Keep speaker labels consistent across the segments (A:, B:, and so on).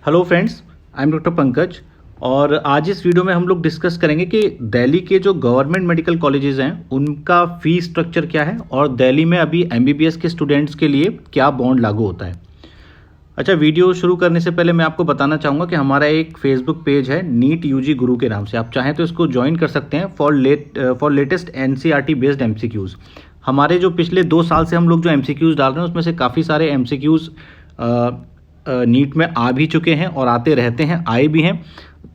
A: Hello friends, I am doctor Pankaj. और आज इस वीडियो में हम लोग डिस्कस करेंगे कि दिल्ली के जो गवर्नमेंट मेडिकल कॉलेजेस हैं उनका फ़ी स्ट्रक्चर क्या है और दिल्ली में अभी एमबीबीएस के स्टूडेंट्स के लिए क्या बॉन्ड लागू होता है। अच्छा, वीडियो शुरू करने से पहले मैं आपको बताना चाहूँगा कि हमारा एक फेसबुक पेज है नीट यूजी गुरु के नाम से। आप चाहें तो इसको ज्वाइन कर सकते हैं for latest NCERT based MCQs. हमारे जो पिछले 2 साल से हम लोग जो एमसीक्यूज़ डाल रहे हैं उसमें से काफ़ी सारे एमसीक्यूज़ नीट में आ भी चुके हैं और आते रहते हैं, आए भी हैं।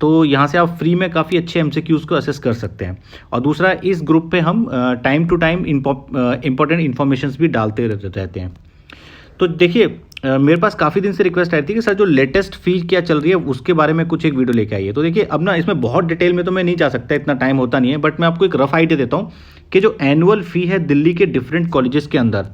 A: तो यहाँ से आप फ्री में काफ़ी अच्छे एमसीक्यूज़ को असेस कर सकते हैं। और दूसरा, इस ग्रुप पे हम time to time important informations भी डालते रहते हैं। तो देखिए, मेरे पास काफ़ी दिन से रिक्वेस्ट आई थी कि सर जो लेटेस्ट फ़ी क्या चल रही है उसके बारे में कुछ एक वीडियो लेके आइए। तो देखिए, अब ना इसमें बहुत डिटेल में तो मैं नहीं जा सकता, इतना टाइम होता नहीं है, बट मैं आपको एक रफ आइडिया देता हूँ कि जो एनुअल फ़ी है दिल्ली के डिफरेंट कॉलेजेस के अंदर,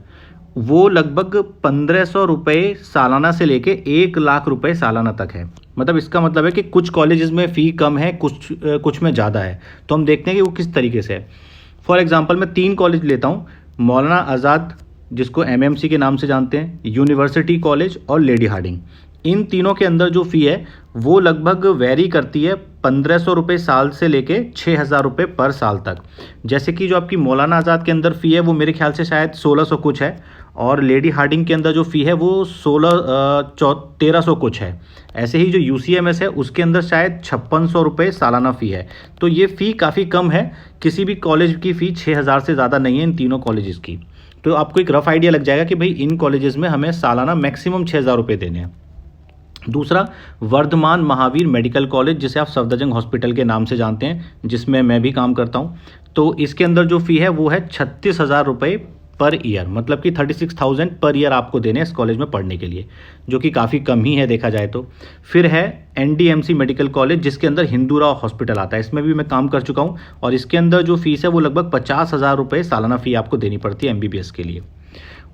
A: वो लगभग 1500 रुपये सालाना से लेके 1 लाख रुपए सालाना तक है। मतलब इसका मतलब है कि कुछ कॉलेजेस में फ़ी कम है, कुछ में ज़्यादा है। तो हम देखते हैं कि वो किस तरीके से है। फॉर एग्जांपल मैं 3 कॉलेज लेता हूँ, मौलाना आज़ाद जिसको एमएमसी के नाम से जानते हैं, यूनिवर्सिटी कॉलेज और लेडी हार्डिंग। इन तीनों के अंदर जो फ़ी है वो लगभग वेरी करती है 1500 रुपये साल से लेके 6000 रुपये पर साल तक। जैसे कि जो आपकी मौलाना आज़ाद के अंदर फ़ी है वो मेरे ख्याल से शायद 1600 कुछ है, और लेडी हार्डिंग के अंदर जो फ़ी है वो 1300 कुछ है। ऐसे ही जो यूसीएमएस है उसके अंदर शायद 5600 रुपये सालाना फ़ी है। तो ये फ़ी काफ़ी कम है, किसी भी कॉलेज की फ़ी 6000 से ज़्यादा नहीं है इन तीनों कॉलेजेस की। तो आपको एक रफ आइडिया लग जाएगा कि भाई इन कॉलेजेस में हमें सालाना मैक्सिमम 6000 रुपये देने हैं। दूसरा, वर्धमान महावीर मेडिकल कॉलेज जिसे आप सफदरजंग हॉस्पिटल के नाम से जानते हैं, जिसमें मैं भी काम करता हूं। तो इसके अंदर जो फ़ी है वो है 36,000 रुपये पर ईयर, मतलब कि 36,000 पर ईयर आपको देने इस कॉलेज में पढ़ने के लिए, जो कि काफ़ी कम ही है देखा जाए तो। फिर है एनडीएमसी मेडिकल कॉलेज जिसके अंदर हिंदूराव हॉस्पिटल आता है, इसमें भी मैं काम कर चुका हूँ, और इसके अंदर जो फीस है वो लगभग 50,000 रुपये सालाना फ़ी आपको देनी पड़ती है एमबीबीएस के लिए।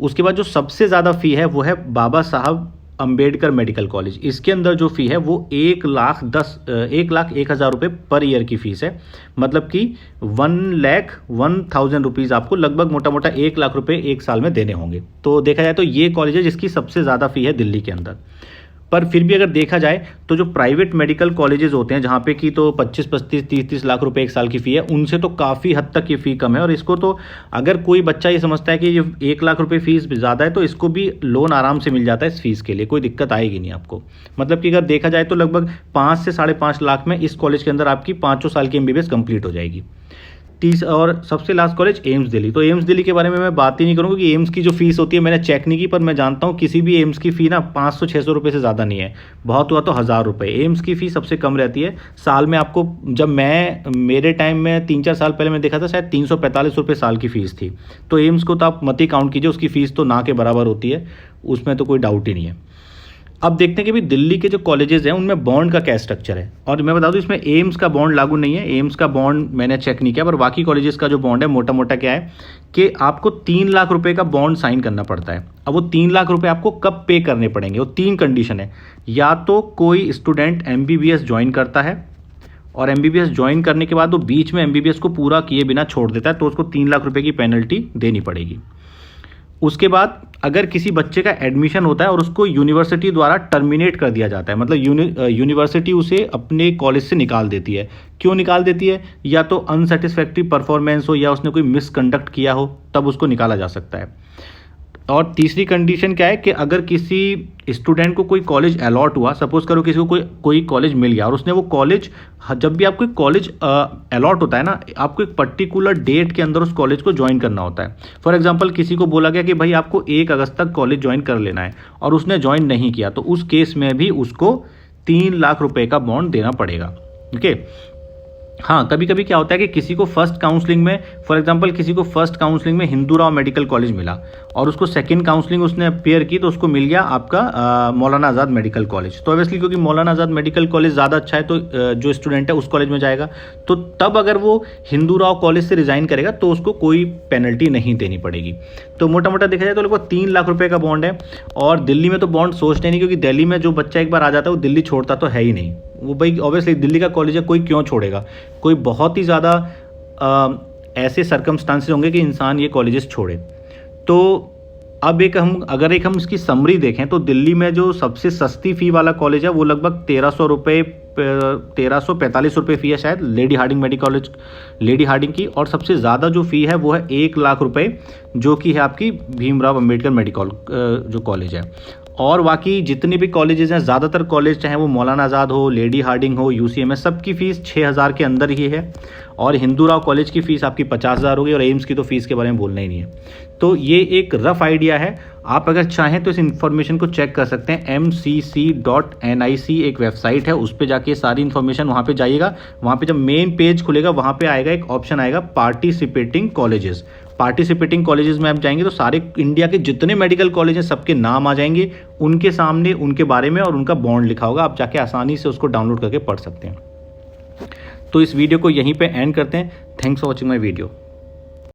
A: उसके बाद जो सबसे ज़्यादा फ़ी है वो है बाबा साहब अंबेडकर मेडिकल कॉलेज। इसके अंदर जो फ़ी है वो 1,01,01,000 रुपये पर ईयर की फ़ीस है, मतलब कि 1,01,000 रुपीज़ आपको लगभग मोटा मोटा 1 लाख रुपये एक साल में देने होंगे। तो देखा जाए तो ये कॉलेज है जिसकी सबसे ज़्यादा फ़ी है दिल्ली के अंदर। पर फिर भी अगर देखा जाए तो जो प्राइवेट मेडिकल कॉलेजेस होते हैं जहाँ पे कि तो 25-25, 30-30 लाख रुपए एक साल की फ़ी है, उनसे तो काफ़ी हद तक ये फ़ी कम है। और इसको तो अगर कोई बच्चा ये समझता है कि ये 1 लाख रुपए फीस ज़्यादा है तो इसको भी लोन आराम से मिल जाता है इस फीस के लिए, कोई दिक्कत आएगी नहीं आपको। मतलब कि अगर देखा जाए तो लगभग 5 से 5.5 लाख में इस कॉलेज के अंदर आपकी 5 साल की एमबीबीएस कंप्लीट हो जाएगी। और सबसे लास्ट कॉलेज एम्स दिल्ली। तो एम्स दिल्ली के बारे में मैं बात ही नहीं करूँगा कि एम्स की जो फीस होती है मैंने चेक नहीं की, पर मैं जानता हूँ किसी भी एम्स की फ़ी ना 500-600 रुपये से ज़्यादा नहीं है, बहुत हुआ तो 1000 रुपये। एम्स की फ़ी सबसे कम रहती है साल में आपको। जब मेरे टाइम में 3-4 साल पहले मैं देखा था शायद 345 रुपये साल की फ़ीस थी। तो एम्स को तो आप मत ही काउंट कीजिए, उसकी फ़ीस तो ना के बराबर होती है, उसमें तो कोई डाउट ही नहीं है। अब देखते हैं कि भाई दिल्ली के जो कॉलेजेस हैं उनमें बॉन्ड का क्या स्ट्रक्चर है। और मैं बता दूं इसमें एम्स का बॉन्ड लागू नहीं है, एम्स का बॉन्ड मैंने चेक नहीं किया, पर बाकी कॉलेजेस का जो बॉन्ड है मोटा मोटा क्या है कि आपको 3 लाख रुपए का बॉन्ड साइन करना पड़ता है। अब वो 3 लाख रुपए आपको कब पे करने पड़ेंगे, वो 3 कंडीशन है। या तो कोई स्टूडेंट एमबीबीएस ज्वाइन करता है और एमबीबीएस ज्वाइन करने के बाद वो बीच में एमबीबीएस को पूरा किए बिना छोड़ देता है तो उसको 3 लाख रुपए की पेनल्टी देनी पड़ेगी। उसके बाद अगर किसी बच्चे का एडमिशन होता है और उसको यूनिवर्सिटी द्वारा टर्मिनेट कर दिया जाता है, मतलब यूनिवर्सिटी उसे अपने कॉलेज से निकाल देती है। क्यों निकाल देती है? या तो अनसेटिस्फैक्ट्री परफॉर्मेंस हो या उसने कोई मिसकंडक्ट किया हो, तब उसको निकाला जा सकता है। और तीसरी कंडीशन क्या है कि अगर किसी स्टूडेंट को कोई कॉलेज अलॉट हुआ, सपोज करो किसी को कोई कॉलेज मिल गया और उसने वो कॉलेज, जब भी आपको कॉलेज अलॉट होता है ना, आपको एक पर्टिकुलर डेट के अंदर उस कॉलेज को ज्वाइन करना होता है। फॉर एग्जांपल किसी को बोला गया कि भाई आपको 1 अगस्त तक कॉलेज ज्वाइन कर लेना है और उसने ज्वाइन नहीं किया, तो उस केस में भी उसको 3 लाख रुपए का बॉन्ड देना पड़ेगा। ओके। हाँ, कभी कभी क्या होता है कि किसी को फर्स्ट काउंसलिंग में, फॉर एग्जांपल किसी को फर्स्ट काउंसलिंग में हिंदूराव मेडिकल कॉलेज मिला और उसको सेकंड काउंसलिंग उसने अपेयर की तो उसको मिल गया आपका मौलाना आज़ाद मेडिकल कॉलेज। तो ऑब्वियसली क्योंकि मौलाना आज़ाद मेडिकल कॉलेज ज़्यादा अच्छा है तो जो स्टूडेंट है उस कॉलेज में जाएगा। तो तब अगर वो हिंदूराव कॉलेज से रिज़ाइन करेगा तो उसको कोई पेनल्टी नहीं देनी पड़ेगी। तो मोटा मोटा देखा जाए तो लगभग 3 लाख रुपये का बॉन्ड है। और दिल्ली में तो बॉन्ड सोचते नहीं, क्योंकि दिल्ली में जो बच्चा एक बार आ जाता है वो दिल्ली छोड़ता तो है ही नहीं। वो भाई ऑब्वियसली दिल्ली का कॉलेज है, कोई क्यों छोड़ेगा? कोई बहुत ही ज़्यादा ऐसे सर्कमस्टांसेस होंगे कि इंसान ये कॉलेजेस छोड़े। तो अब अगर हम इसकी समरी देखें तो दिल्ली में जो सबसे सस्ती फ़ी वाला कॉलेज है वो लगभग 1345 रुपये फ़ी है शायद, Lady Hardinge Medical College, Lady Hardinge की। और सबसे ज़्यादा जो फ़ी है वो है 1 लाख रुपये, जो कि है आपकी भीमराव अंबेडकर मेडिकल जो कॉलेज है। और बाकी जितने भी कॉलेजेस हैं, ज़्यादातर कॉलेज चाहे वो मौलाना आज़ाद हो, लेडी हार्डिंग हो, यूसीएमएस, सबकी फ़ीस 6,000 के अंदर ही है। और हिंदू राव कॉलेज की फ़ीस आपकी 50,000 होगी, और एम्स की तो फ़ीस के बारे में बोलना ही नहीं है। तो ये एक रफ़ आइडिया है, आप अगर चाहें तो इस इन्फॉर्मेशन को चेक कर सकते हैं। mcc.nic एक वेबसाइट है, उस पर जाके सारी इन्फॉर्मेशन, वहाँ पे जाइएगा, वहाँ पे जब मेन पेज खुलेगा वहाँ पे आएगा एक ऑप्शन आएगा पार्टिसिपेटिंग कॉलेजेस। पार्टिसिपेटिंग कॉलेजेस में आप जाएंगे तो सारे इंडिया के जितने मेडिकल कॉलेज हैं सबके नाम आ जाएंगे, उनके सामने उनके बारे में और उनका बॉन्ड लिखा होगा, आप जाके आसानी से उसको डाउनलोड करके पढ़ सकते हैं। तो इस वीडियो को यहीं पे एंड करते हैं। Thanks for watching my video.